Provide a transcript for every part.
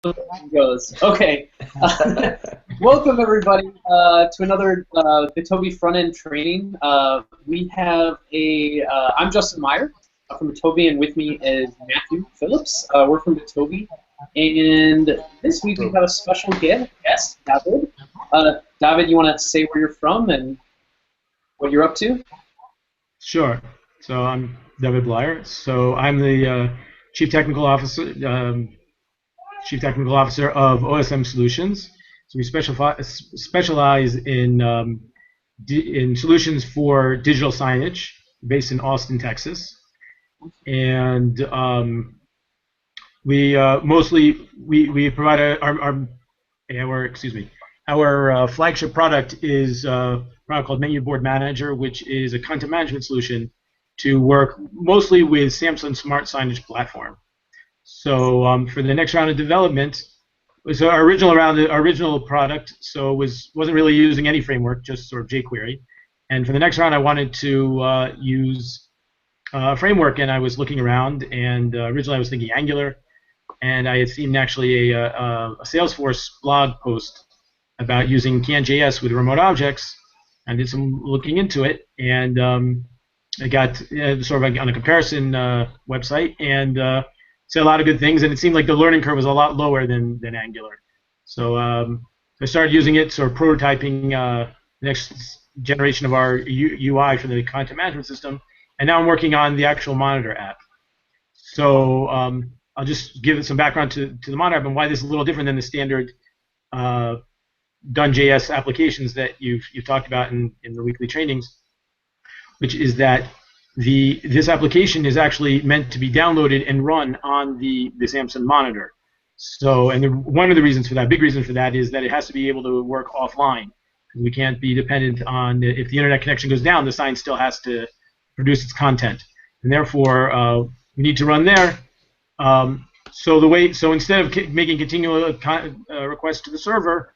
goes. Okay. Welcome everybody to another Bitovi front-end training. We have I'm Justin Meyer from Bitovi, and with me is Matthew Phillips. We're from Bitovi, and this week we have a special guest, Dovid. Dovid, you want to say where you're from and what you're up to? Sure. So I'm Dovid Bleier. So I'm the Chief Technical Officer of OSM Solutions. So we specialize in solutions for digital signage, based in Austin, Texas, and we provide our flagship product is a product called Menu Board Manager, which is a content management solution to work mostly with Samsung Smart Signage Platform. So for the next round of development, so our original product wasn't really using any framework, just sort of jQuery. And for the next round, I wanted to use a framework, and I was looking around, and originally I was thinking Angular, and I had seen actually a Salesforce blog post about using CAN.js with remote objects. I did some looking into it, and I got sort of on a comparison website, and said a lot of good things, and it seemed like the learning curve was a lot lower than Angular. So I started using it, sort of prototyping the next generation of our UI for the content management system, and now I'm working on the actual Monitor app. So I'll just give it some background to the Monitor app and why this is a little different than the standard Done.js applications that you've talked about in the weekly trainings, which is that this application is actually meant to be downloaded and run on the Samsung Monitor. So, and one of the reasons for that, big reason for that, is that it has to be able to work offline. We can't be dependent on, if the internet connection goes down, the sign still has to produce its content, and therefore we need to run there. So instead of making continual requests to the server,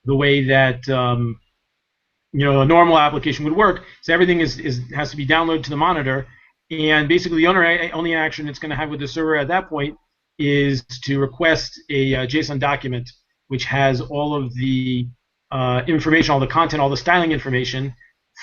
the way that a normal application would work, so everything has to be downloaded to the monitor, and basically the only action it's going to have with the server at that point is to request a JSON document which has all of the information, all the content, all the styling information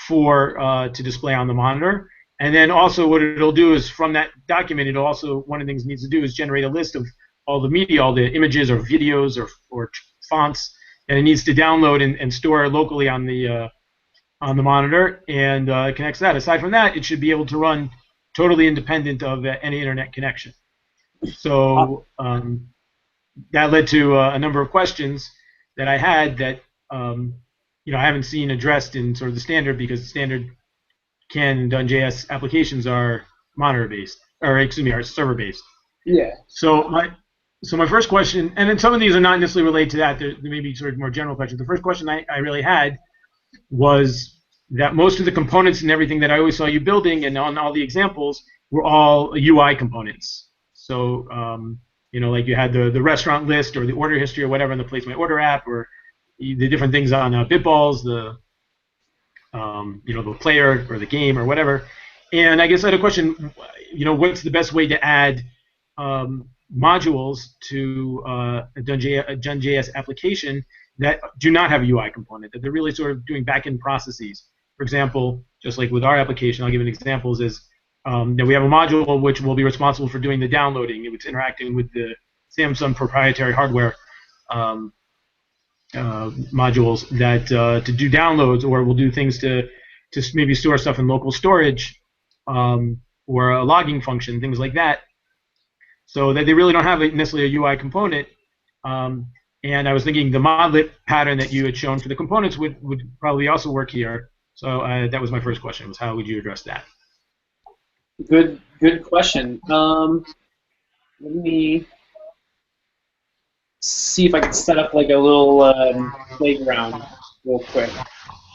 to display on the monitor. And then also what it'll do is from that document, one of the things it needs to do is generate a list of all the media, all the images or videos or fonts that it needs to download and store locally on the monitor, and it connects that. Aside from that, it should be able to run totally independent of any internet connection. So that led to a number of questions that I had that I haven't seen addressed in sort of the standard, because the standard CAN and Done.js applications are monitor-based, or excuse me, are server-based. Yeah. So my first question, and then some of these are not necessarily related to that. There may be sort of more general questions. The first question I really had was that most of the components and everything that I always saw you building and on all the examples were all UI components. So like you had the restaurant list or the order history or whatever in the Place My Order app, or the different things on Bitballs, the player or the game or whatever. And I guess I had a question. What's the best way to add modules to a Done.js application that do not have a UI component, that they're really sort of doing back-end processes? For example, just like with our application, I'll give an example, is that we have a module which will be responsible for doing the downloading. It's interacting with the Samsung proprietary hardware modules that to do downloads, or will do things to maybe store stuff in local storage, or a logging function, things like that. So that they really don't have necessarily a UI component. And I was thinking the modlet pattern that you had shown for the components would probably also work here. So that was my first question, was how would you address that? Good question. Let me see if I can set up like a little playground real quick.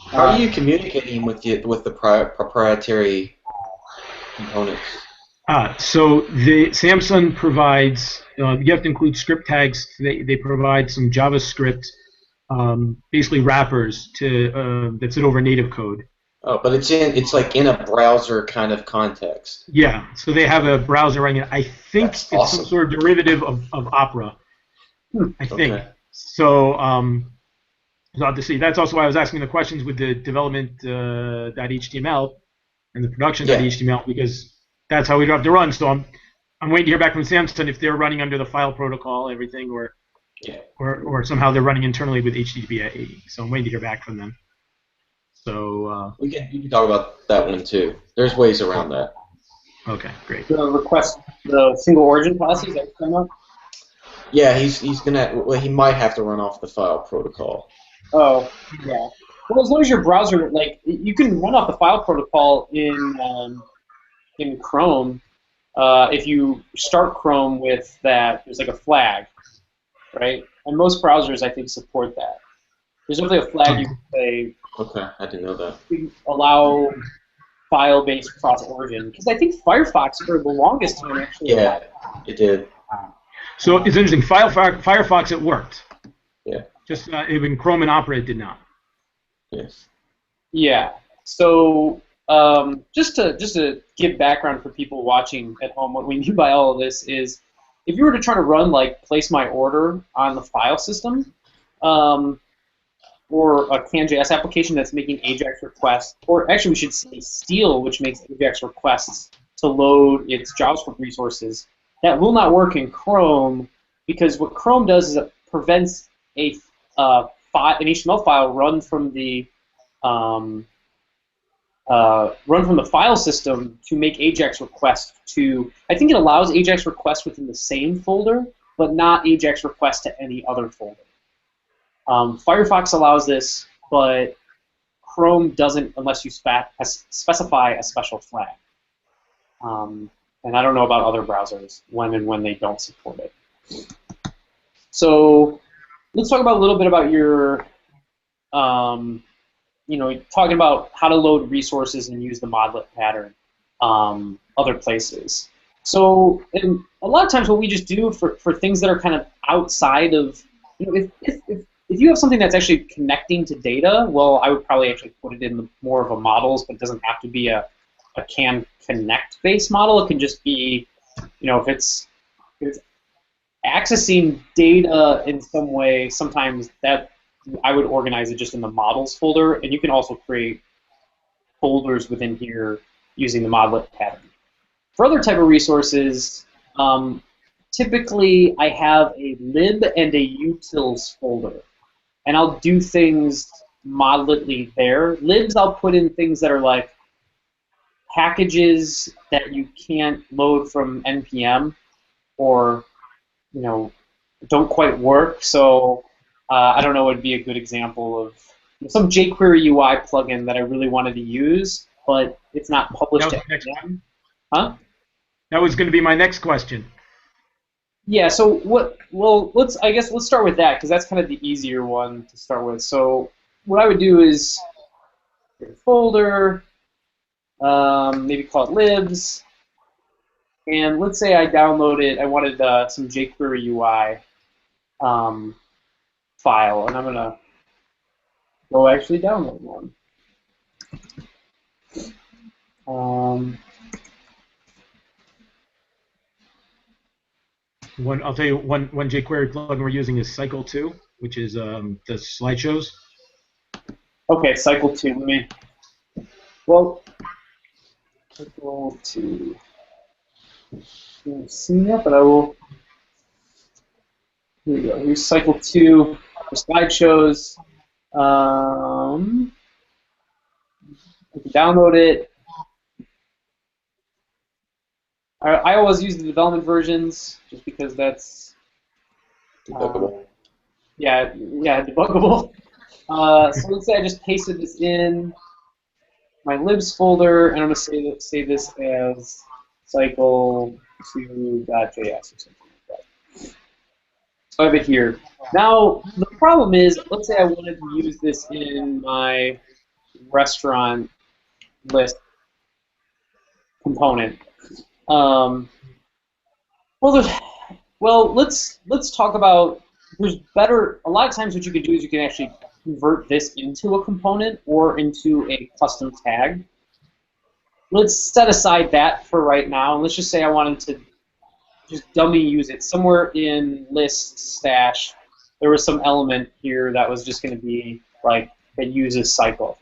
How are you communicating with the proprietary components? So the Samsung provides, you have to include script tags. They provide some JavaScript, basically wrappers that sit over native code. Oh, but it's like in a browser kind of context. Yeah, so they have a browser running. I think That's it's awesome. some sort of derivative of Opera. I think. Okay. So, so obviously, that's also why I was asking the questions with the development.html and the production.html, because that's how we have to run. So I'm waiting to hear back from Samsung if they're running under the file protocol, everything, or somehow they're running internally with HTTP. So I'm waiting to hear back from them. So You can talk about that one too. There's ways around that. okay, great. The request, the single origin policy, is that what you're talking about? Yeah, he's gonna. Well, he might have to run off the file protocol. Oh, yeah. Well, as long as your browser, like, you can run off the file protocol in Chrome. If you start Chrome with that, there's like a flag, right? And most browsers, I think, support that. There's definitely a flag you can say. Okay, I didn't know that. Allow file-based cross-origin, because I think Firefox for the longest time actually. Yeah, it did. So it's interesting. Firefox, it worked. Yeah. Just even Chrome and Opera, it did not. Yes. Yeah. So just to give background for people watching at home, what we mean by all of this is, if you were to try to run like place my order on the file system, or a CanJS application that's making AJAX requests, or actually we should say Steal, which makes AJAX requests to load its JavaScript resources, that will not work in Chrome, because what Chrome does is it prevents an HTML file run from the file system to make AJAX requests to. I think it allows AJAX requests within the same folder, but not AJAX requests to any other folder. Firefox allows this, but Chrome doesn't unless you specify a special flag. And I don't know about other browsers when they don't support it. So let's talk about a little bit about your, talking about how to load resources and use the modlet pattern other places. So and a lot of times what we just do for things that are kind of outside of, if you have something that's actually connecting to data, well, I would probably actually put it in more of a models, but it doesn't have to be a can connect based model. It can just be, if it's accessing data in some way, sometimes that I would organize it just in the models folder, and you can also create folders within here using the modlet pattern. For other type of resources, typically I have a lib and a utils folder, and I'll do things modletly there. Libs I'll put in things that are like packages that you can't load from NPM, or don't quite work. So I don't know what would be a good example of some jQuery UI plugin that I really wanted to use, but it's not published to NPM. Huh? That was going to be my next question. Yeah. So what? Well, let's start with that, because that's kind of the easier one to start with. So what I would do is create a folder, maybe call it libs, and let's say I downloaded. I wanted some jQuery UI file, and I'm gonna go actually download one. I'll tell you one jQuery plugin we're using is Cycle2, which is the SlideShows. Okay, Cycle2. Cycle2. I've seen that, but I will. Here we go. Here's Cycle2 for SlideShows. I can download it. I always use the development versions just because that's Debuggable. debuggable. So let's say I just pasted this in my libs folder, and I'm going to save this as cycle2.js or something like that. So I have it here. Now, the problem is, let's say I wanted to use this in my restaurant list component. Let's talk about. There's better. A lot of times, what you can do is you can actually convert this into a component or into a custom tag. Let's set aside that for right now, and let's just say I wanted to just dummy use it. Somewhere in list stash, there was some element here that was just going to be like that uses cycle.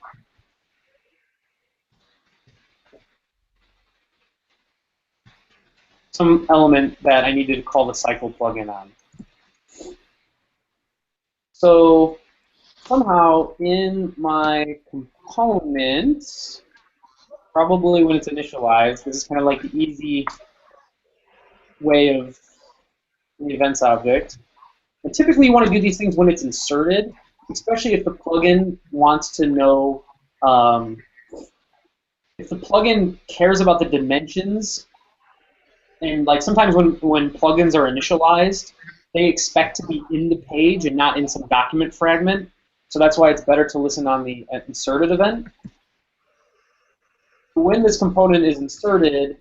Some element that I needed to call the cycle plugin on. So somehow in my component, probably when it's initialized, this is kind of like the easy way of the events object. And typically you want to do these things when it's inserted, especially if the plugin wants to know, if the plugin cares about the dimensions. And like sometimes when plugins are initialized, they expect to be in the page and not in some document fragment. So that's why it's better to listen on the inserted event. When this component is inserted,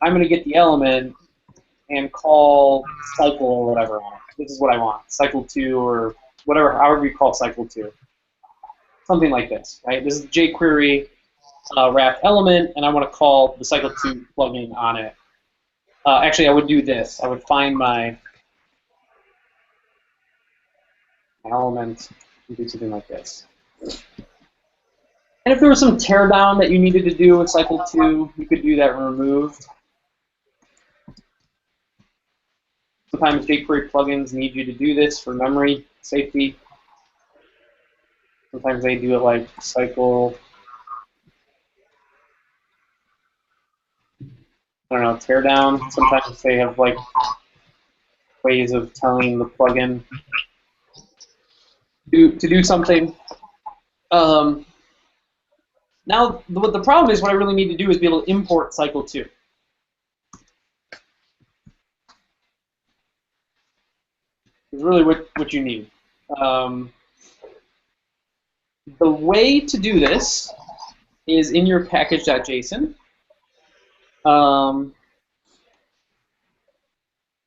I'm going to get the element and call cycle or whatever on it. This is what I want, cycle 2 or whatever, however you call cycle 2. Something like this, right? This is jQuery wrapped element, and I want to call the cycle 2 plugin on it. Actually, I would do this. I would find my element and do something like this. And if there was some teardown that you needed to do with cycle 2, you could do that removed. Sometimes jQuery plugins need you to do this for memory safety. Sometimes they do it like cycle, I don't know, teardown. Sometimes they have like ways of telling the plugin to do something. Now, what the problem is, what I really need to do is be able to import cycle 2. Is really what you need. The way to do this is in your package.json.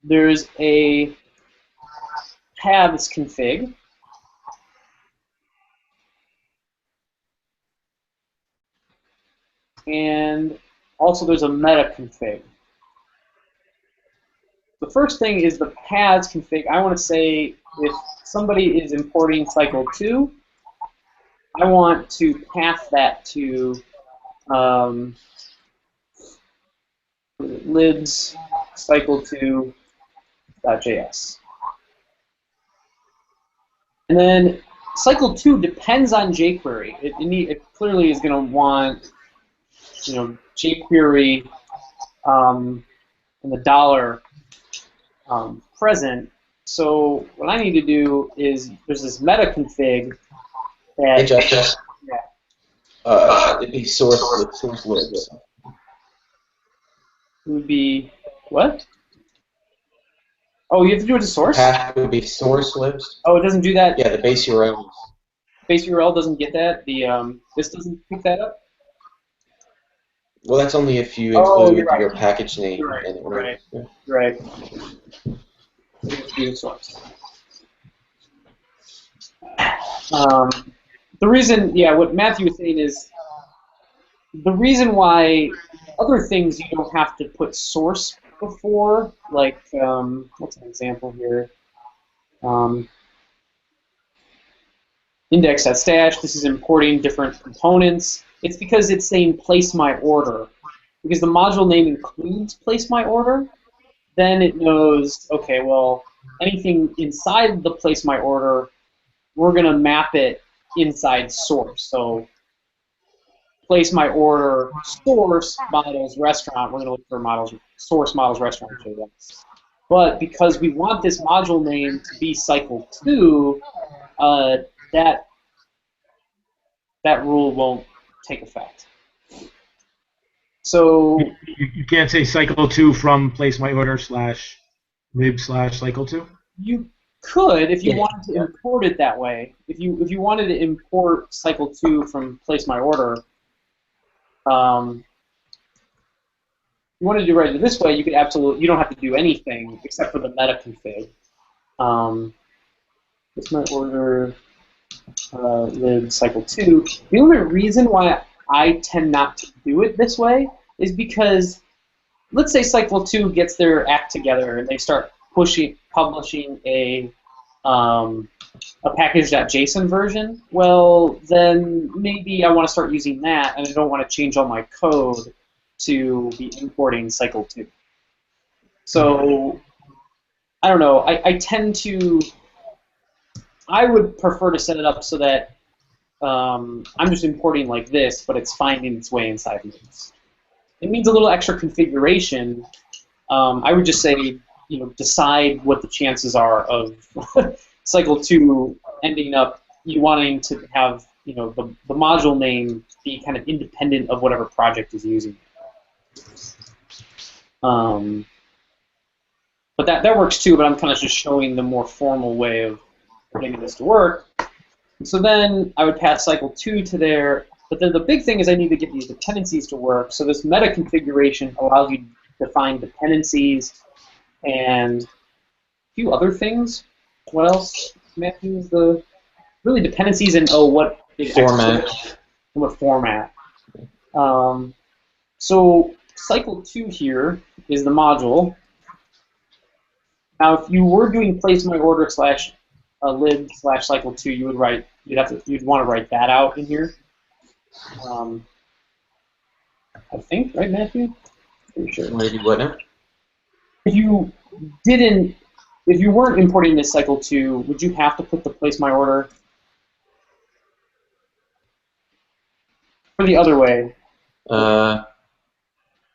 There's a paths config. And also there's a meta config. The first thing is the paths config. I want to say if somebody is importing cycle 2, I want to path that to libs cycle2.js. And then cycle 2 depends on jQuery. It clearly is going to want, you know, jQuery and the dollar present. So what I need to do is there's this meta config that it'd be source libs. It would be what? Oh, you have to do it to source? Path would be source libs. Oh, it doesn't do that. Yeah, the base URL. Base URL doesn't get that. The this doesn't pick that up. Well, that's only if you include right. your package name. Right. In it, Right. Yeah. Right. Do source. The reason, yeah, what Matthew was saying is the reason why other things you don't have to put source before, like what's an example here? Index.stash. This is importing different components. It's because it's saying place my order. Because the module name includes place my order, then it knows, okay, well, anything inside the place my order, we're going to map it inside source. So place my order source models restaurant, we're going to look for models source models restaurant. But because we want this module name to be cycle 2, that rule won't take effect. So you can't say cycle 2 from place my order / lib / cycle 2. You could if you wanted to import it that way. If you wanted to import cycle 2 from place my order, you want to do it this way, you could absolutely, you don't have to do anything except for the meta config. Place my order lib cycle 2. The only reason why I tend not to do it this way is because let's say cycle 2 gets their act together and they start publishing a package.json version. Well, then maybe I want to start using that, and I don't want to change all my code to be importing cycle 2. So I don't know. I would prefer to set it up so that I'm just importing like this, but it's finding its way inside loops. It means a little extra configuration. I would just say, decide what the chances are of cycle 2 ending up you wanting to have, the module name be kind of independent of whatever project is using it. But that works too, but I'm kind of just showing the more formal way of putting this to work. So then I would pass cycle 2 to there, but then the big thing is I need to get these dependencies to work. So this meta configuration allows you to define dependencies and a few other things. What else, Matthew? Is really dependencies and what format. And what format. So cycle 2 here is the module. Now, if you were doing place my order /lib /cycle 2, you'd want to write that out in here. I think, right, Matthew? Pretty sure. What did you what now? If you weren't importing this cycle 2, would you have to put the place my order? Or the other way? I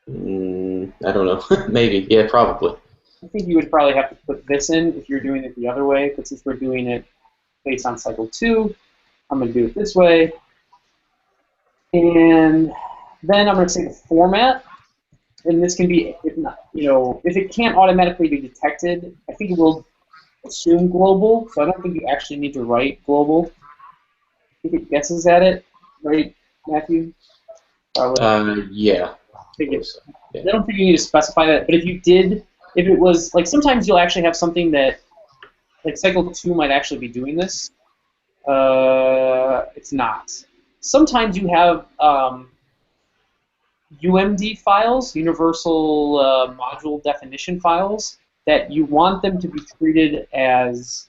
don't know. Maybe. Yeah, probably. I think you would probably have to put this in if you're doing it the other way, but since we're doing it based on cycle 2, I'm going to do it this way. And then I'm going to say the format, and this can be, if it can't automatically be detected, I think it will assume global, so I don't think you actually need to write global. I think it guesses at it, right, Matthew? Yeah. I don't think you need to specify that, but if you did, if it was, like sometimes you'll actually have something that, like cycle 2 might actually be doing this. It's not. Sometimes you have UMD files, universal module definition files, that you want them to be treated as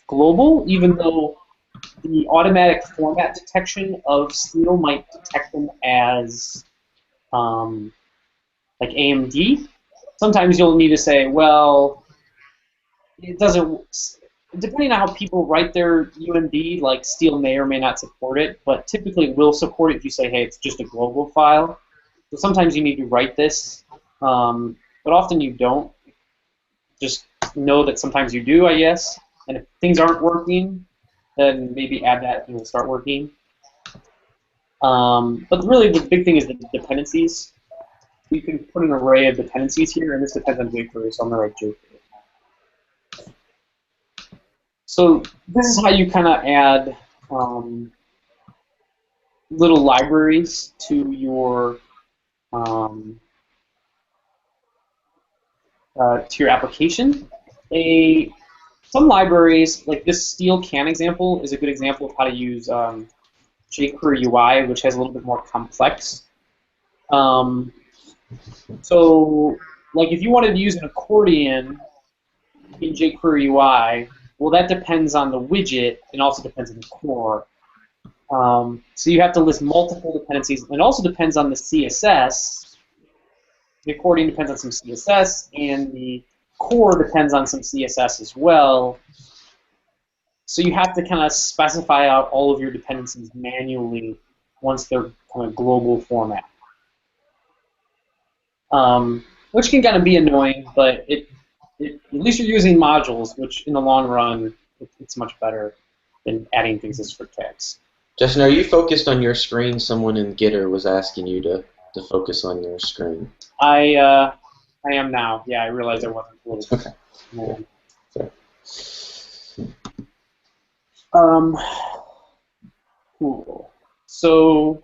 global, even though the automatic format detection of Steel might detect them as like AMD. Sometimes you'll need to say, well, it doesn't, depending on how people write their UMD, like Steel may or may not support it, but typically it will support it if you say, hey, it's just a global file. So sometimes you need to write this, but often you don't. Just know that sometimes you do, I guess. And if things aren't working, then maybe add that and it'll start working. But really the big thing is the dependencies. You can put an array of dependencies here, and this depends on jQuery, so I'm going to write jQuery. So this is how you kind of add little libraries to your application. Some libraries, like this Steel Can example, is a good example of how to use jQuery UI, which has a little bit more complex. So, like if you wanted to use an accordion in jQuery UI, well, that depends on the widget and also depends on the core. So you have to list multiple dependencies, and it also depends on the CSS. The accordion depends on some CSS, and the core depends on some CSS as well. So you have to kind of specify out all of your dependencies manually once they're kind of global format. Which can kind of be annoying, but at least you're using modules, which in the long run, it's much better than adding things as script tags. Justin, are you focused on your screen? Someone in Gitter was asking you to focus on your screen. I am now. Yeah, I realized I wasn't. Okay. Cool. So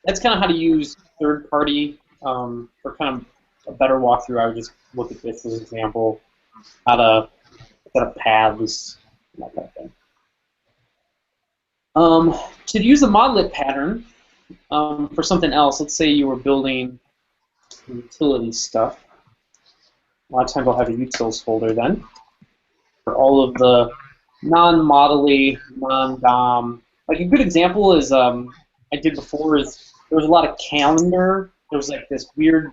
that's kind of how to use third-party for kind of a better walkthrough. I would just look at this as an example, how to set up paths, that kind of thing. To use the modelet pattern, for something else, let's say you were building utility stuff. A lot of times I'll have a utils folder then for all of the non-modelly, non-DOM. Like a good example is I did before is there was a lot of calendar. There was like this weird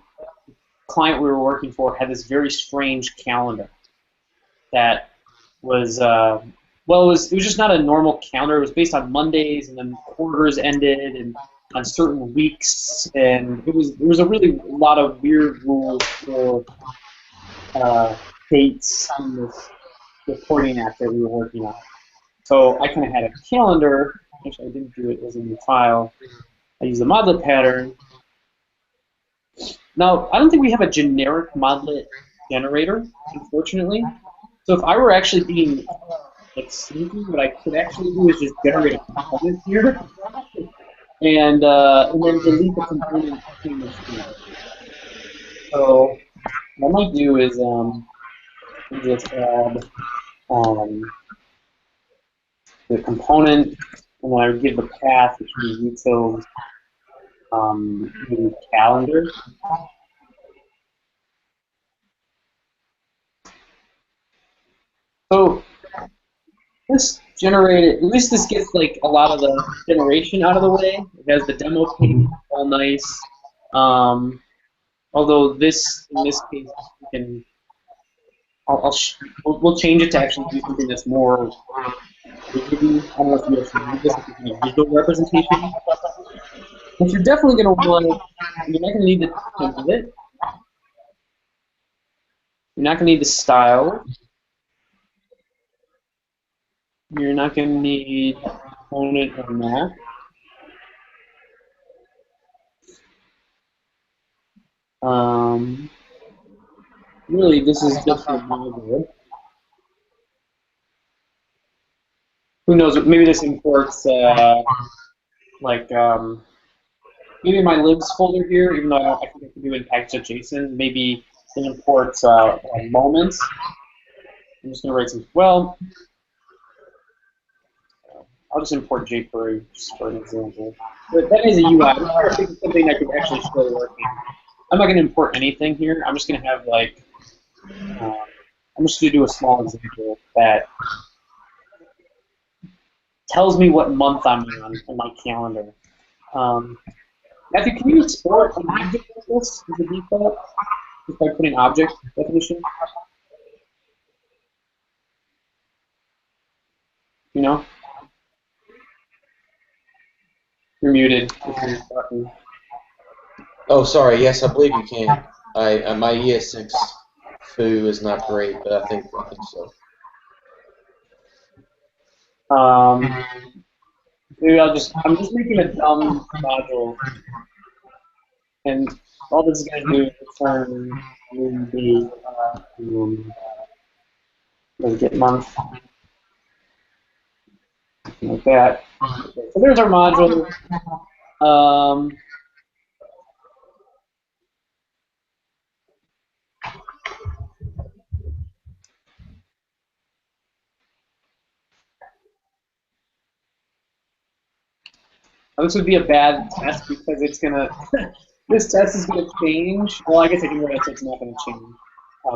client we were working for had this very strange calendar that was well, it was just not a normal calendar. It was based on Mondays, and then quarters ended, and on certain weeks, and there was a really lot of weird rules for dates in this reporting app that we were working on. So I kind of had a calendar. Actually, I didn't do it. It was in the file. I used a modlet pattern. Now, I don't think we have a generic modlet generator, unfortunately. So if I were actually being like sneaky, what I could actually do is just generate a component here, and then delete the component in the screen. So what I might do is just add the component, and then I would give the path, which would be utils maybe calendar. So this generated, at least this gets like a lot of the generation out of the way. It has the demo page, all nice. Although this, in this case, we can, we'll change it to actually do something that's more visual. I don't know if you actually need this as a visual representation. But you're definitely going to want, you're not going to need the template. You're not going to need the style. You're not going to need component or map. Really, this is just a module. Who knows? Maybe this imports maybe my libs folder here, even though I think I can do it in package.json. Maybe it imports moments. I'm just going to write some. Well, I'll just import jQuery just for an example. But that is a UI. I'm trying to think of something that could actually show working. I'm not going to import anything here. I'm just going to have like. I'm just going to do a small example that tells me what month I'm on my calendar. Matthew, can you export an object like this as a default? Just by putting object definition? You know? You're muted if you're talking. Oh, sorry. Yes, I believe you can. My ES6 foo is not great, but I think so. Maybe I'm just making a dumb module, and all this is going to do is return the get month, like that. Okay, so there's our module. This would be a bad test because it's gonna. This test is gonna change. Well, I guess I can write so it's not gonna change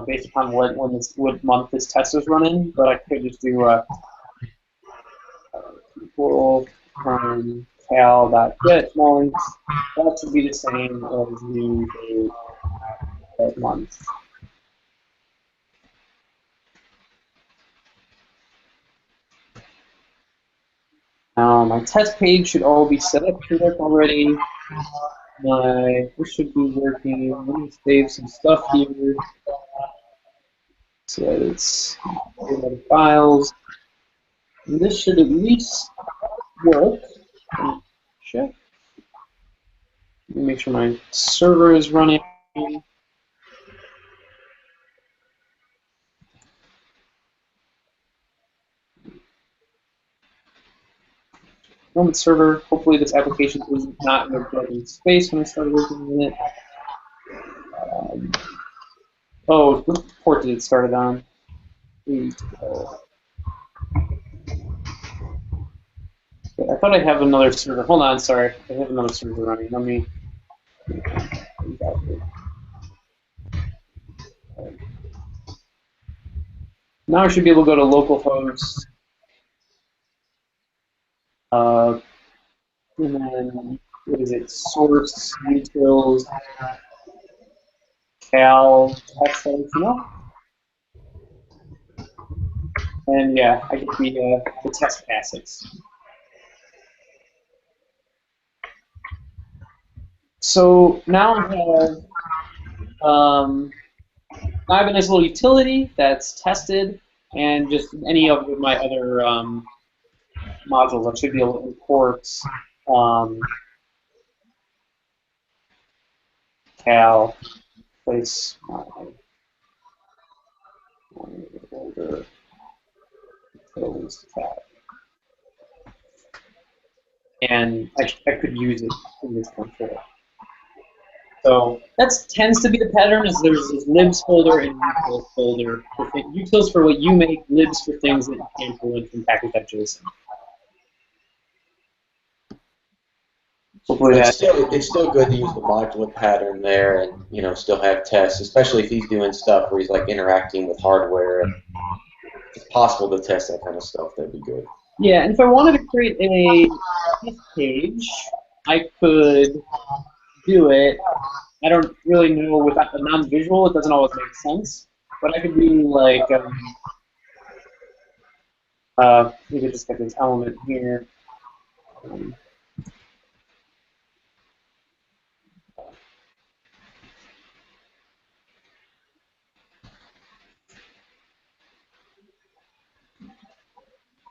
based upon what month this test is running. But I could just do equal cal.get month. That should be the same as new date month. Now my test page should all be set up to work already. This should be working. Let me save some stuff here. So that it's the files. And this should at least work. Check. Let me make sure my server is running. Moment server. Hopefully this application is not in a broken space when I start working on it. Oh, what port did it start it on? I thought I have another server. Hold on, sorry. I have another server running. Let me. Now I should be able to go to localhost. And then, what is it? Source, utils, cal, text editor. And yeah, I get the test passes. So now I have a nice little utility that's tested, and just any of my other modules I should be able to import cal, place my older utilities tab. And I could use it in this control. So that tends to be the pattern. Is there's this libs folder and utils folder for utils for what you make, libs for things that you can't pull in from package.json. Hopefully it's still good to use the modular pattern there, and still have tests, especially if he's doing stuff where he's like interacting with hardware. If it's possible to test that kind of stuff, that'd be good. Yeah, and if I wanted to create a test page, I could do it. I don't really know with a non-visual, it doesn't always make sense. But I could do like, you could just get this element here.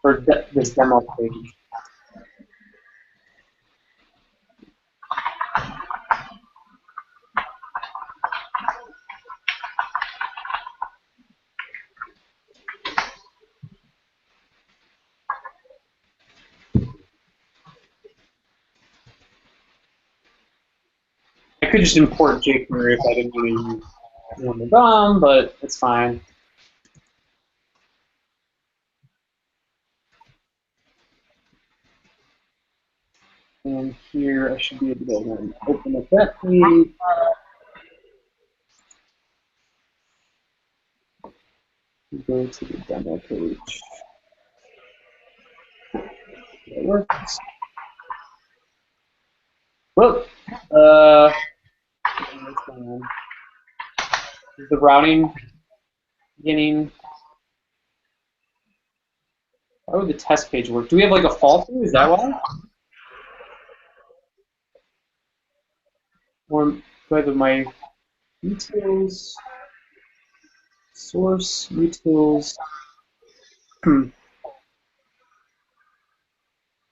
For this demo page. I could just import jQuery if I didn't really use one of them, but it's fine. And here I should be able to open up that page. Go to the demo page. That works. Whoop. What's going on? Is the routing beginning? How would the test page work? Do we have like a fall through? Is that why? Or do I have my utils, source, utils?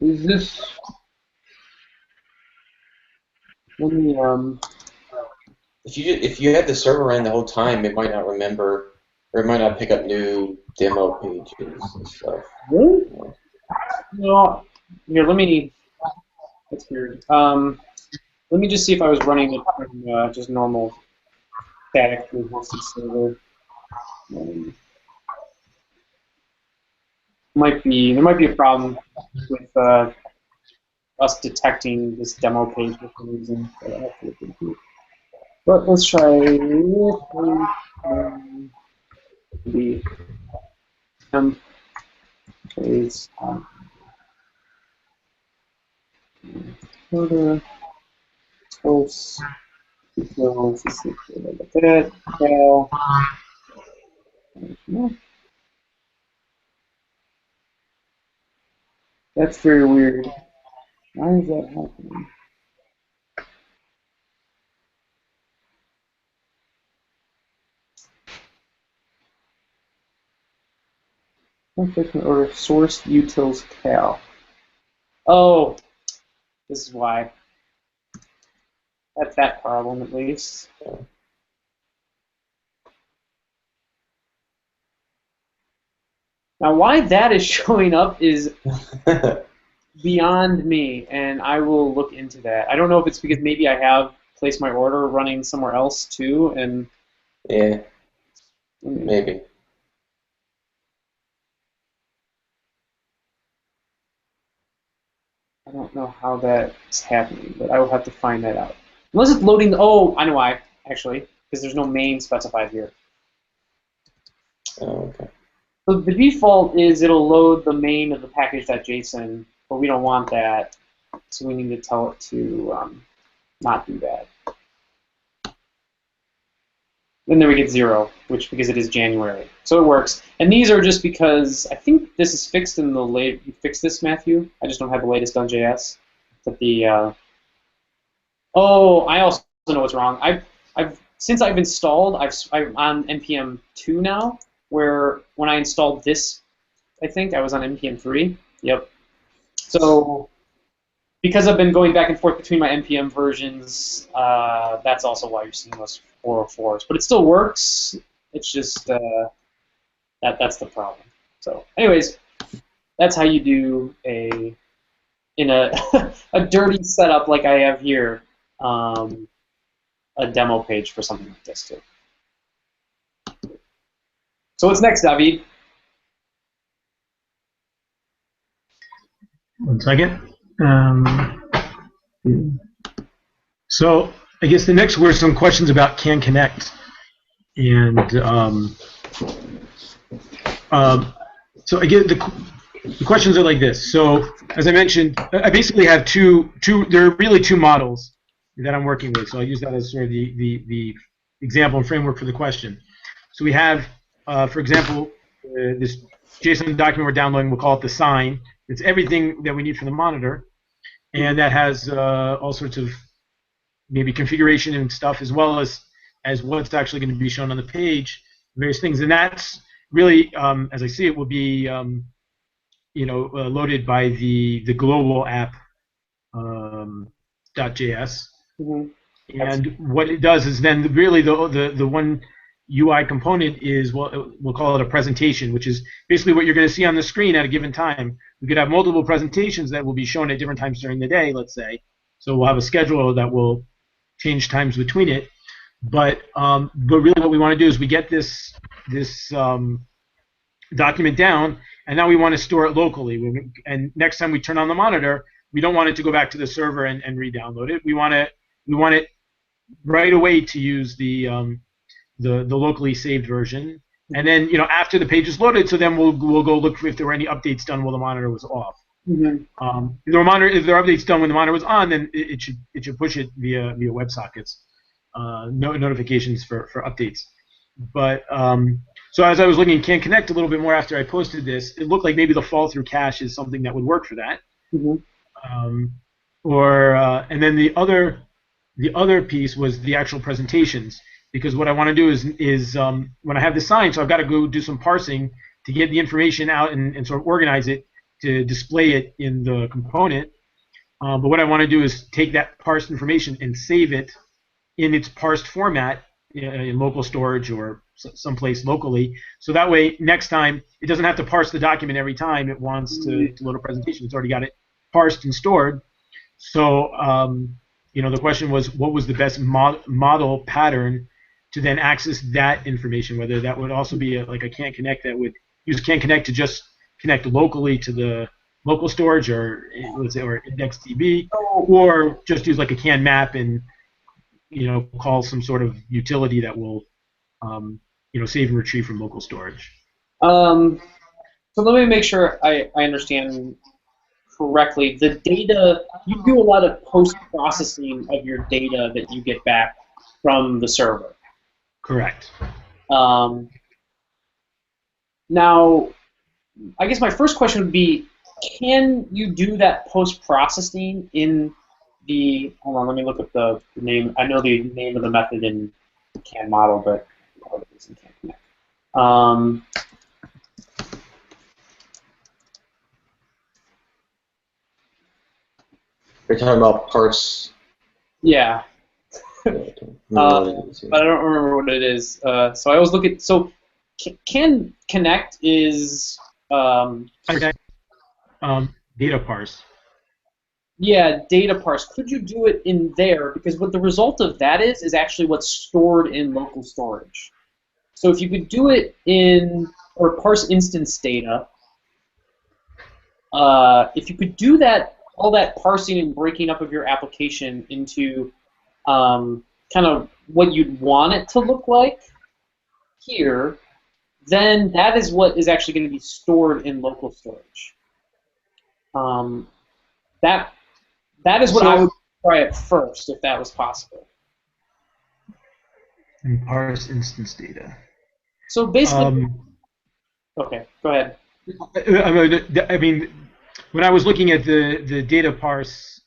Is this? Let me If you had the server running the whole time, it might not remember, or it might not pick up new demo pages and stuff. Really? No. Here, let me. That's weird. Let me just see if I was running it from just normal static hosted server. There might be a problem with us detecting this demo page for some reason. But let's try the temp page order source equals like that. Cal. That's very weird. Why is that happening? Order source utils cal. Oh, this is why. That's that problem at least. Now, why that is showing up is beyond me, and I will look into that. I don't know if it's because maybe I have placed my order running somewhere else too, and yeah, maybe. I don't know how that's happening, but I will have to find that out. Unless it's loading the, oh, I know why, actually, because there's no main specified here. Oh, okay. So the default is it'll load the main of the package.json, but we don't want that, so we need to tell it to not do that. And then we get 0, which because it is January. So it works. And these are just because I think this is fixed in the late. You fixed this, Matthew? I just don't have the latest on JS. But the oh, I also know what's wrong. Since I've installed, I'm on npm 2 now. Where when I installed this, I think I was on npm 3. Yep. So because I've been going back and forth between my npm versions, that's also why you're seeing those 404s. But it still works. It's just that's the problem. So, anyways, that's how you do in a a dirty setup like I have here, a demo page for something like this too. So what's next, Dovid? One second. So I guess the next were some questions about can connect, and so again the questions are like this. So as I mentioned, I basically have two. There are really two models that I'm working with. So I'll use that as sort of the example and framework for the question. So we have, for example, this JSON document we're downloading. We'll call it the sign. It's everything that we need for the monitor, and that has all sorts of maybe configuration and stuff, as well as what's actually going to be shown on the page, various things. And that's really, as I see it, will be loaded by the global app .js. Mm-hmm. And what it does is then really the one UI component is, well, we'll call it a presentation, which is basically what you're going to see on the screen at a given time. We could have multiple presentations that will be shown at different times during the day, let's say. So we'll have a schedule that will change times between it. But really what we want to do is we get this document down, and now we want to store it locally. And next time we turn on the monitor, we don't want it to go back to the server and re-download it. We want it right away to use the locally saved version, and then after the page is loaded, so then we'll go look if there were any updates done while the monitor was off. Mm-hmm. If there are updates done when the monitor was on, then it should push it via WebSockets, notifications for updates. But so as I was looking at Can Connect a little bit more after I posted this, it looked like maybe the fall through cache is something that would work for that. Mm-hmm. And then the other piece was the actual presentations. Because what I want to do is when I have the sign, so I've got to go do some parsing to get the information out and sort of organize it to display it in the component. But what I want to do is take that parsed information and save it in its parsed format in local storage or someplace locally. So that way, next time, it doesn't have to parse the document every time it wants to load a presentation. It's already got it parsed and stored. So the question was, what was the best model pattern to then access that information, whether that would also be like a Can Connect that would use Can Connect to just connect locally to the local storage or IndexedDB, or just use like a Can Map and call some sort of utility that will save and retrieve from local storage. So let me make sure I understand correctly. The data, you do a lot of post-processing of your data that you get back from the server. Correct. Now, I guess my first question would be, can you do that post-processing in the, hold on, let me look up the name. I know the name of the method in Can Model, but it is in Can Connect. You're talking about parse. Yeah. But I don't remember what it is. So I always look at, so Can Connect is data parse. Yeah, data parse. Could you do it in there? Because what the result of that is actually what's stored in local storage. So if you could do it in, or parse instance data, if you could do that all that parsing and breaking up of your application into kind of what you'd want it to look like here, then that is what is actually going to be stored in local storage. That is what I would try at first if that was possible. And parse instance data. So basically, okay, go ahead. I mean, when I was looking at the data parse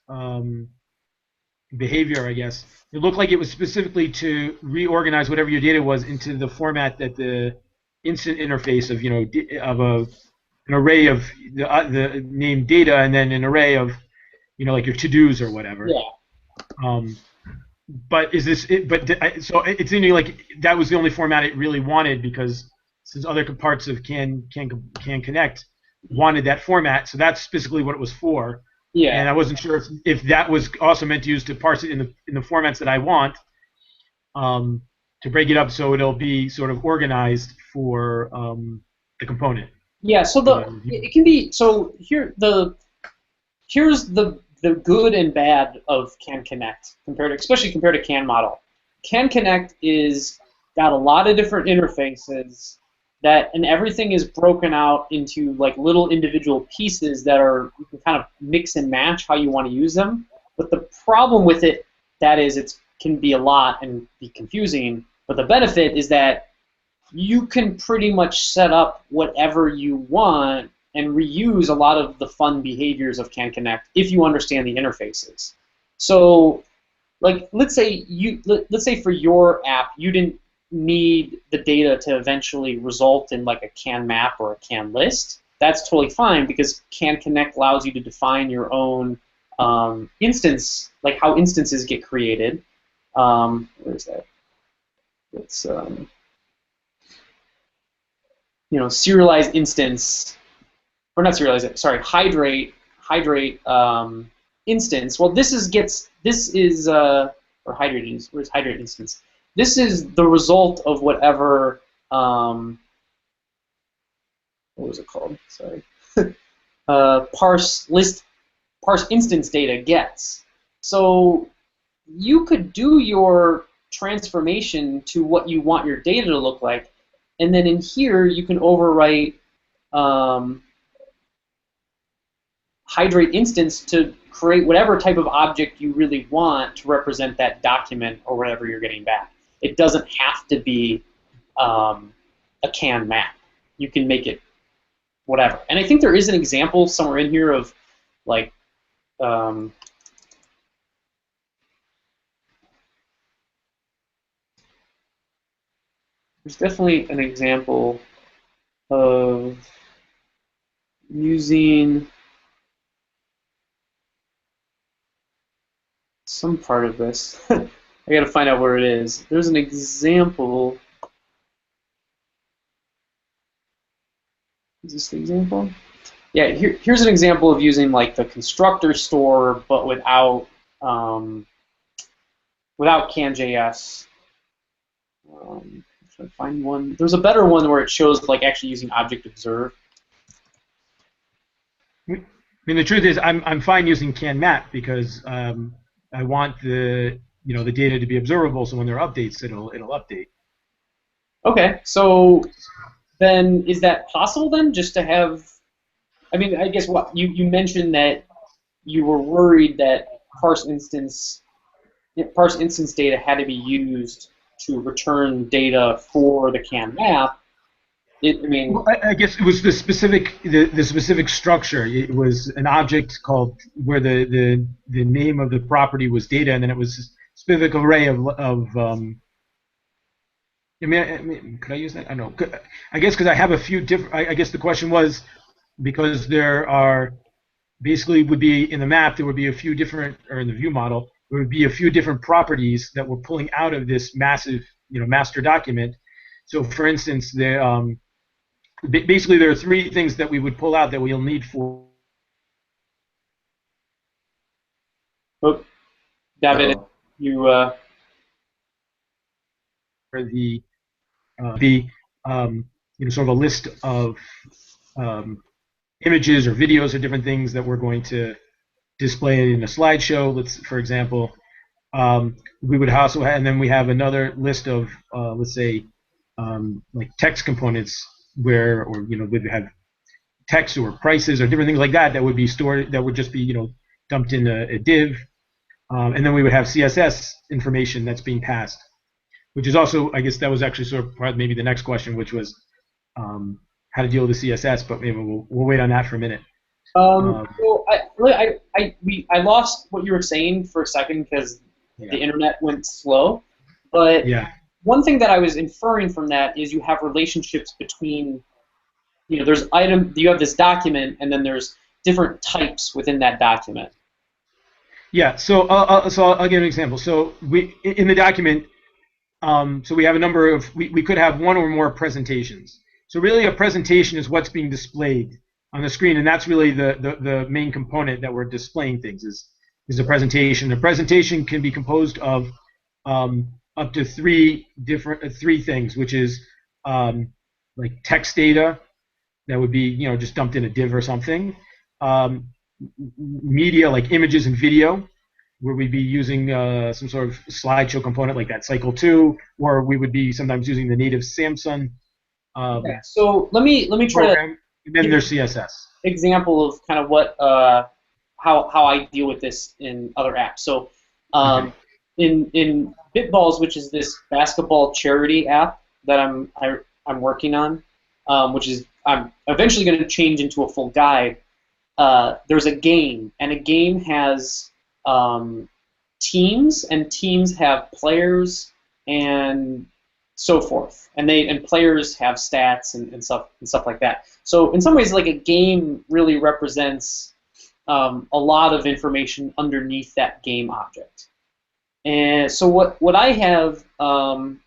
behavior, I guess it looked like it was specifically to reorganize whatever your data was into the format that the instant interface of an array of the named data and then an array of like your to-dos or whatever. Yeah. But so it's seeming like that was the only format it really wanted, because since other parts of Can Connect wanted that format, so that's specifically what it was for. Yeah. And I wasn't sure if that was also meant to use to parse it in the formats that I want, to break it up so it'll be sort of organized for the component. Yeah. So it can be here's the good and bad of Can Connect especially compared to Can Model. Can Connect is got a lot of different interfaces and everything is broken out into like little individual pieces that you can kind of mix and match how you want to use them. But the problem with it, that is, it can be a lot and be confusing. But the benefit is that you can pretty much set up whatever you want and reuse a lot of the fun behaviors of Can Connect if you understand the interfaces. So, like, let's say for your app you didn't need the data to eventually result in like a Can map or a Can list. That's totally fine, because Can Connect allows you to define your own instance, like how instances get created. Where's that? It's serialized instance, or not serialized. Sorry, hydrate instance. Well, or hydrate. Where's hydrate instance? This is the result of whatever. What was it called? Sorry. Parse instance data gets. So you could do your transformation to what you want your data to look like, and then in here you can overwrite hydrate instance to create whatever type of object you really want to represent that document or whatever you're getting back. It doesn't have to be a Can map. You can make it whatever. And I think there is an example somewhere in here of like there's definitely an example of using some part of this. I gotta find out where it is. There's an example. Is this the example? Yeah, here's an example of using like the constructor store, but without CanJS. Should I find one? There's a better one where it shows like actually using object observe. I mean, the truth is, I'm fine using Can map because I want the data to be observable, so when there are updates, it'll update. Okay, so then is that possible then, just to have? I mean, I guess what you mentioned that you were worried that parse instance data had to be used to return data for the Can map. Well, I guess it was the specific structure. It was an object called where the name of the property was data, and then it was a specific array of I mean, could I use that? I don't know. I guess because I have a few different. I guess the question was because there are basically would be in the map there would be a few different, or in the view model there would be a few different properties that we're pulling out of this massive master document. So for instance, basically there are three things that we would pull out that we'll need for. Oh, David, you. For the sort of a list of images or videos or different things that we're going to display it in a slideshow, for example. We would also have, and then we have another list of, let's say, like text components where, or we'd have text or prices or different things like that would be stored, that would just be dumped in a div, and then we would have CSS information that's being passed, which is also, I guess that was actually sort of maybe the next question, which was how to deal with the CSS, but maybe we'll wait on that for a minute. So I lost what you were saying for a second because the internet went slow, but one thing that I was inferring from that is you have relationships between, you have this document, and then there's different types within that document. Yeah, so I'll give an example. So in the document, so we have a number of, we could have one or more presentations. So really a presentation is what's being displayed on the screen, and that's really the main component that we're displaying things is a presentation. A presentation can be composed of up to three things, which is like text data that would be just dumped in a div or something. Media like images and video, where we'd be using some sort of slideshow component like that Cycle 2, or we would be sometimes using the native Samsung. So let me try program. And then there's CSS. Example of kind of what how I deal with this in other apps. So in Bitballs, which is this basketball charity app that I'm working on, which is I'm eventually going to change into a full guide. There's a game, and a game has teams, and teams have players and so forth, and players have stats and stuff like that. So in some ways, like a game really represents a lot of information underneath that game object. And so what I have and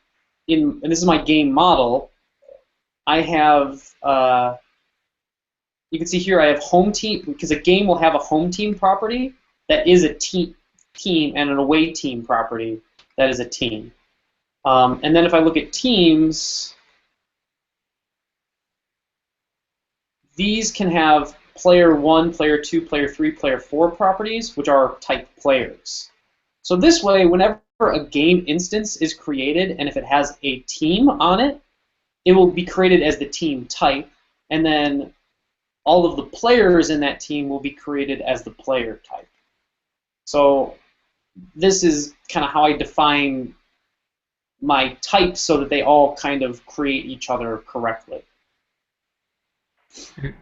this is my game model. I have you can see here I have home team, because a game will have a home team property that is a team and an away team property that is a team. And then if I look at teams, these can have player 1, player 2, player 3, player 4 properties, which are type players. So this way, whenever a game instance is created, and if it has a team on it, it will be created as the team type, and then all of the players in that team will be created as the player type. So this is kind of how I define my types so that they all kind of create each other correctly.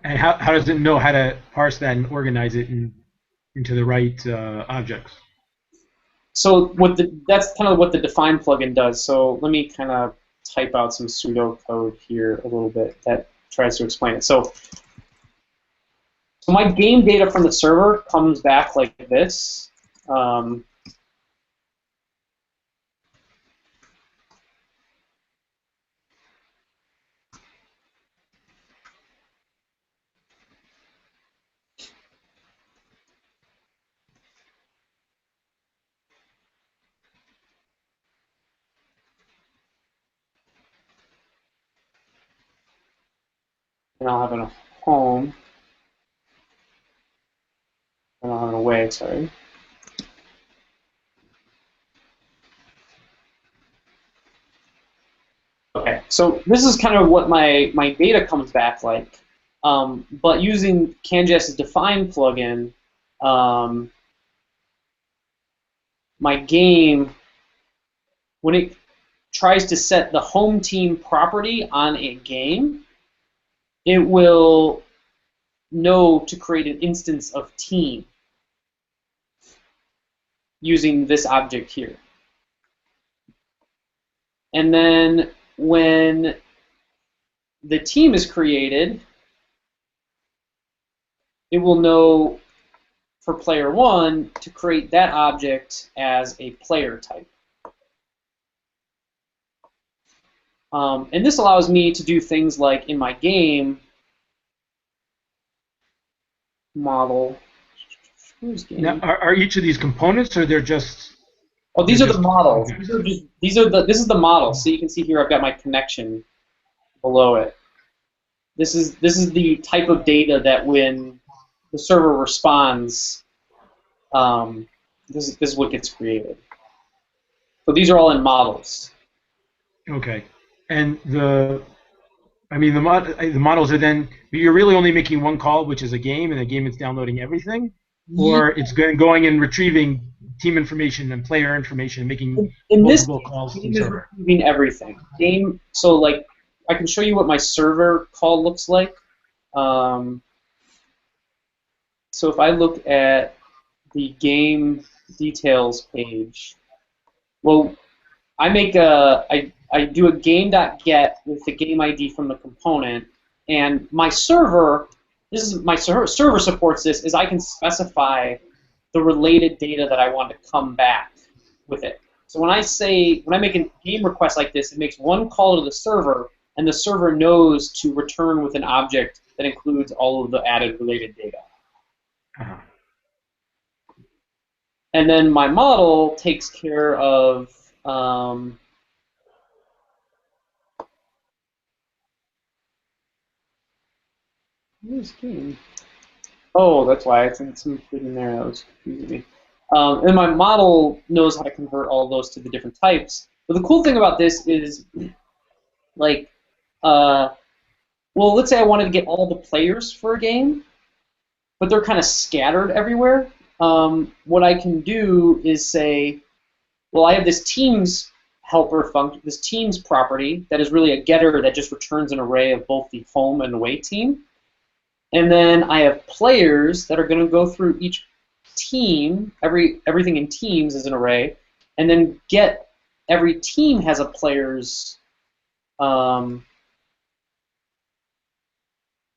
And how does it know how to parse that and organize it into the right objects? So that's kind of what the define plugin does. So let me kind of type out some pseudocode here a little bit that tries to explain it. So my game data from the server comes back like this. And I'll have a home. And I'll have an away, sorry. Okay, so this is kind of what my data comes back like. But using CanJS's define plugin, my game, when it tries to set the home team property on a game, it will know to create an instance of team using this object here. And then when the team is created, it will know for player 1 to create that object as a player type. And this allows me to do things like in my game model. Now, are each of these components, or they're just? Oh, these are the models. This is the model. So you can see here I've got my connection below it. This is the type of data that when the server responds, this is what gets created. So these are all in models. Okay. And the models are then, you're really only making one call, which is a game, and the game is downloading everything? Or it's going and retrieving team information and player information and making multiple calls to the server? Retrieving everything. So like, I can show you what my server call looks like. So if I look at the game details page, well, I do a game.get with the game ID from the component, and my server, server supports this, is I can specify the related data that I want to come back with it. So when I make a game request like this, it makes one call to the server, and the server knows to return with an object that includes all of the added related data. Uh-huh. And then my model takes care of where's game? Oh, that's why it's including there. That was confusing me. And my model knows how to convert all those to the different types. But the cool thing about this is, like, well, let's say I wanted to get all the players for a game, but they're kind of scattered everywhere. What I can do is say, well, I have this teams helper function, this teams property that is really a getter that just returns an array of both the home and away team. And then I have players that are going to go through each team, everything in teams is an array, and then get every team has a player's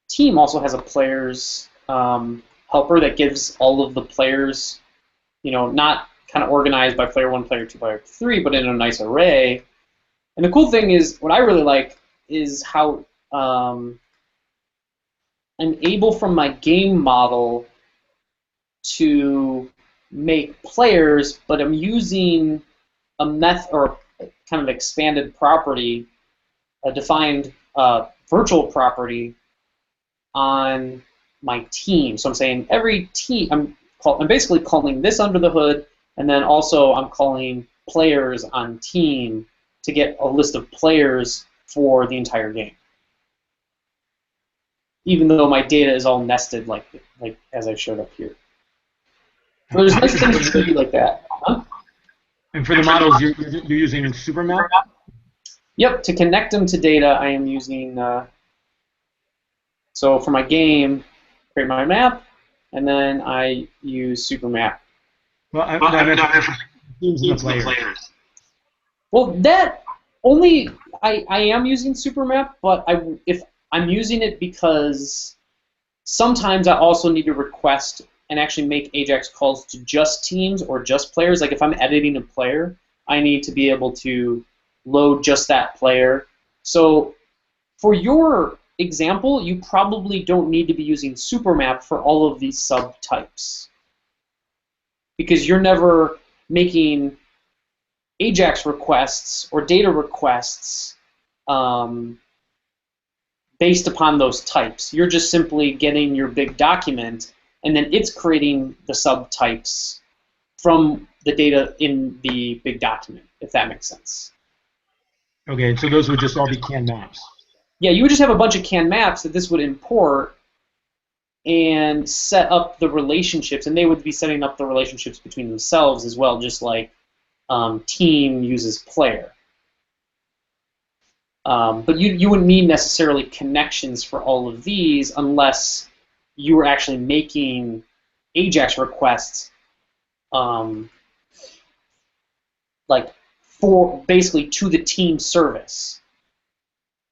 team also has a player's helper that gives all of the players, not kind of organized by player 1, player 2, player 3, but in a nice array. And the cool thing is, what I really like is how I'm able from my game model to make players, but I'm using a method or kind of expanded property, a defined virtual property on my team. So I'm saying every team, I'm basically calling this under the hood, and then also I'm calling players on team to get a list of players for the entire game. Even though my data is all nested like as I showed up here. So there's nice things to do like that. Huh? And for the models, you're using Supermap? Yep, to connect them to data, I am using, so for my game, create my map, and then I use Supermap. Well, I teams and the players. Well, that only, I am using Supermap, but if I'm using it because sometimes I also need to request and actually make AJAX calls to just teams or just players. Like if I'm editing a player, I need to be able to load just that player. So for your example, you probably don't need to be using Supermap for all of these subtypes because you're never making AJAX requests or data requests based upon those types. You're just simply getting your big document, and then it's creating the subtypes from the data in the big document, if that makes sense. Okay, so those would just all be canned maps. Yeah, you would just have a bunch of canned maps that this would import and set up the relationships, and they would be setting up the relationships between themselves as well, just like team uses player. But you wouldn't need necessarily connections for all of these unless you were actually making AJAX requests basically to the team service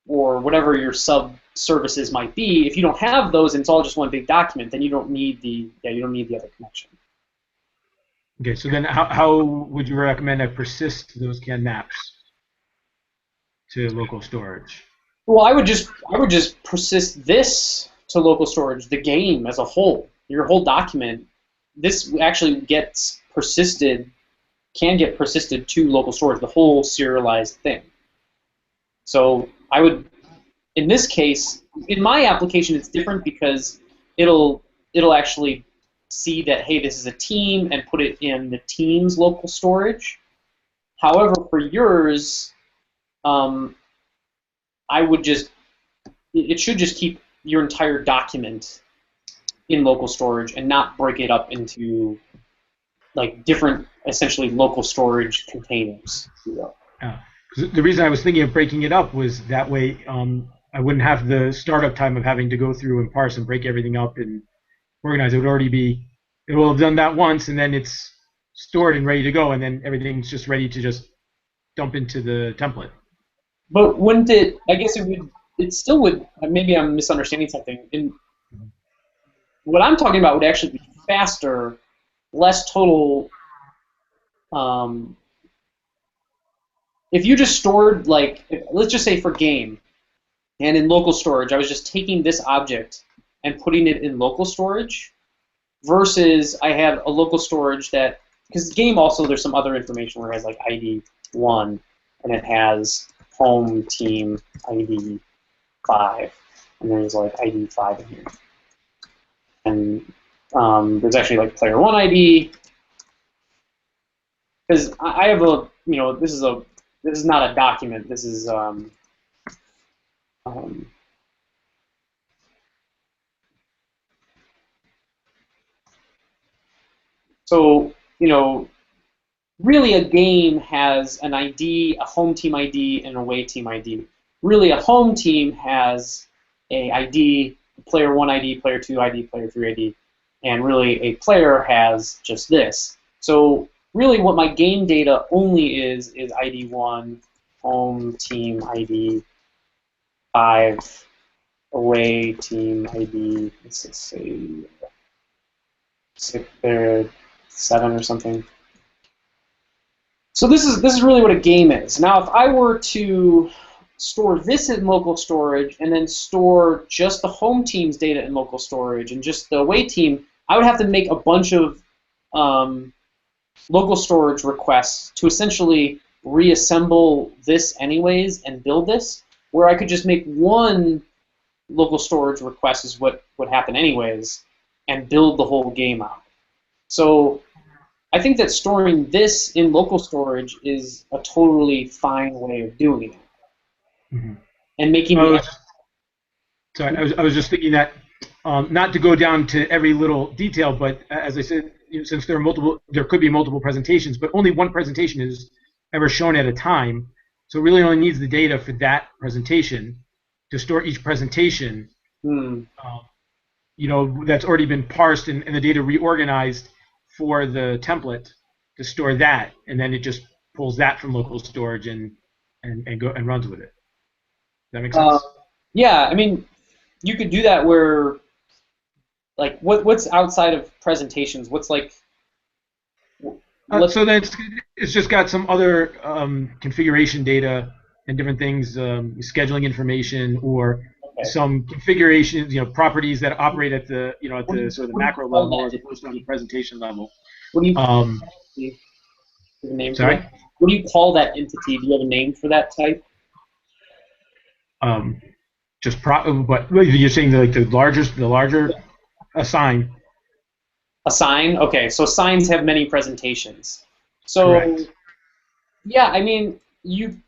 or whatever your sub services might be. If you don't have those and it's all just one big document, then you don't need the other connection. Okay, so then how would you recommend I persist those canned maps to local storage? Well, I would just persist this to local storage, the game as a whole, your whole document. This actually can get persisted to local storage, the whole serialized thing. So I would, in this case, in my application, it's different because it'll actually see that, hey, this is a team, and put it in the team's local storage. However, for yours, I would just, it should just keep your entire document in local storage and not break it up into like different, essentially local storage containers. The reason I was thinking of breaking it up was that way I wouldn't have the startup time of having to go through and parse and break everything up and organize. It will have done that once, and then it's stored and ready to go, and then everything's just ready to just dump into the template. But wouldn't it? I guess it still would. Maybe I'm misunderstanding something. What I'm talking about would actually be faster, less total. If you just stored, like, let's just say for game, and in local storage, I was just taking this object and putting it in local storage, versus I have a local storage that, because game also there's some other information where it has like ID 1, and it has home team ID 5, and there's like ID 5 in here. And there's actually like player 1 ID, because I have a, this is not a document. This is so really a game has an ID, a home team ID, and an away team ID. Really, a home team has a ID, player 1 ID, player 2 ID, player 3 ID, and really a player has just this. So really what my game data only is ID 1, home team ID 5, away team ID, let's just say 6 or 7 or something. So this is really what a game is. Now if I were to store this in local storage and then store just the home team's data in local storage and just the away team, I would have to make a bunch of local storage requests to essentially reassemble this anyways and build this, where I could just make one local storage request is what would happen anyways and build the whole game out. So I think that storing this in local storage is a totally fine way of doing it. Mm-hmm. And making I was just thinking that not to go down to every little detail, but as I said, since there could be multiple presentations, but only one presentation is ever shown at a time, so it really only needs the data for that presentation to store each presentation. That's already been parsed and the data reorganized for the template to store that, and then it just pulls that from local storage and runs with it. Does that make sense? Yeah, I mean, you could do that where, like, what's outside of presentations? What's like? So that's it's just got some other configuration data and different things, scheduling information or some configurations, properties that operate at the sort of the macro level as opposed to on the presentation level. What do you name Sorry? for that? What do you call that entity? Do you have a name for that type? But you're saying the larger assign. Assign? Okay, so signs have many presentations. So correct. Yeah, I mean you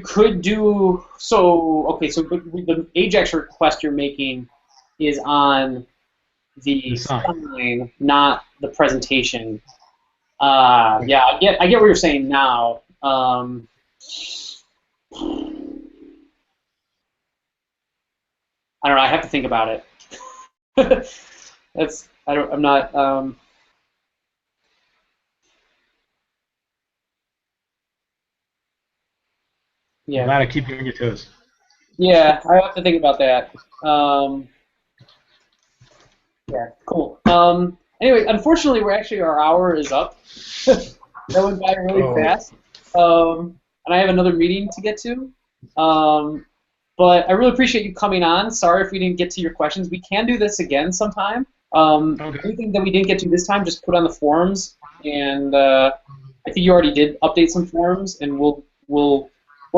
could do so the AJAX request you're making is on the sign, not the presentation. Yeah, I get what you're saying now. I don't know. I have to think about it. I'm not. Yeah. Glad to keep you on your toes. Yeah, I have to think about that. Yeah, cool. Anyway, unfortunately, our hour is up. That went by really fast. And I have another meeting to get to. But I really appreciate you coming on. Sorry if we didn't get to your questions. We can do this again sometime. Anything that we didn't get to this time, just put on the forums. And I think you already did update some forums, and we're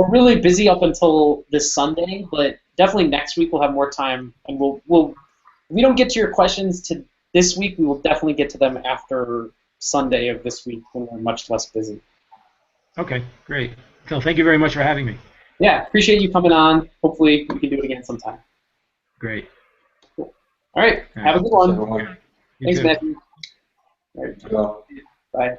really busy up until this Sunday, but definitely next week we'll have more time, and if we don't get to your questions this week we will definitely get to them after Sunday of this week when we're much less busy. Okay, great. Phil, thank you very much for having me. Yeah, appreciate you coming on. Hopefully we can do it again sometime. Great. Cool. All right, All have a right. good one. Everyone. You Thanks, too. Matthew. All right, Well. bye.